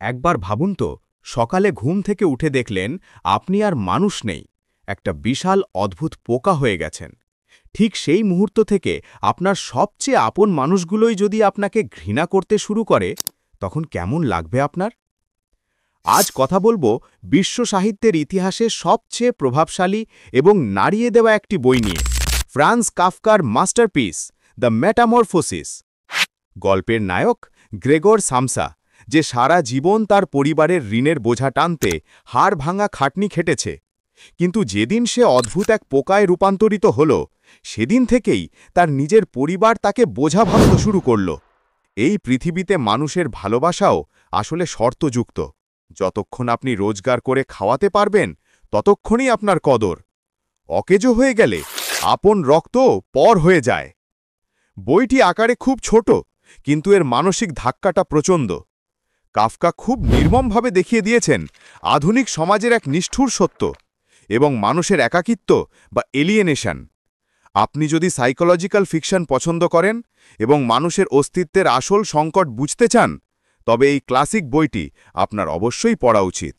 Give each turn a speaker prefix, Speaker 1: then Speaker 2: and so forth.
Speaker 1: একবার ভাবুন তো, সকালে ঘুম থেকে উঠে দেখলেন আপনি আর মানুষ নেই, একটা বিশাল অদ্ভুত পোকা হয়ে গেছেন। ঠিক সেই মুহূর্ত থেকে আপনার সবচেয়ে আপন মানুষগুলোই যদি আপনাকে ঘৃণা করতে শুরু করে, তখন কেমন লাগবে আপনার? আজ কথা বলবো বিশ্ব সাহিত্যের ইতিহাসে সবচেয়ে প্রভাবশালী এবং নাড়িয়ে দেওয়া একটি বই নিয়ে, ফ্রান্স কাফকার মাস্টারপিস দ্য মেটামরফোসিস। গল্পের নায়ক গ্রেগর সামসা, যে সারা জীবন তার পরিবারের ঋণের বোঝা টানতে হাড় ভাঙা খাটনি খেটেছে, কিন্তু যেদিন সে অদ্ভুত এক পোকায় রূপান্তরিত হল, সেদিন থেকেই তার নিজের পরিবার তাকে বোঝা ভাবতে শুরু করল। এই পৃথিবীতে মানুষের ভালোবাসাও আসলে শর্তযুক্ত। যতক্ষণ আপনি রোজগার করে খাওয়াতে পারবেন, ততক্ষণই আপনার কদর। অকেজো হয়ে গেলে আপন রক্ত পর হয়ে যায়। বইটি আকারে খুব ছোট, কিন্তু এর মানসিক ধাক্কাটা প্রচণ্ড। কাফকা খুব নির্মমভাবে দেখিয়ে দিয়েছেন আধুনিক সমাজের এক নিষ্ঠুর সত্য এবং মানুষের একাকিত্ব বা এলিয়েনেশন। আপনি যদি সাইকোলজিক্যাল ফিকশন পছন্দ করেন এবং মানুষের অস্তিত্বের আসল সংকট বুঝতে চান, তবে এই ক্লাসিক বইটি আপনার অবশ্যই পড়া উচিত।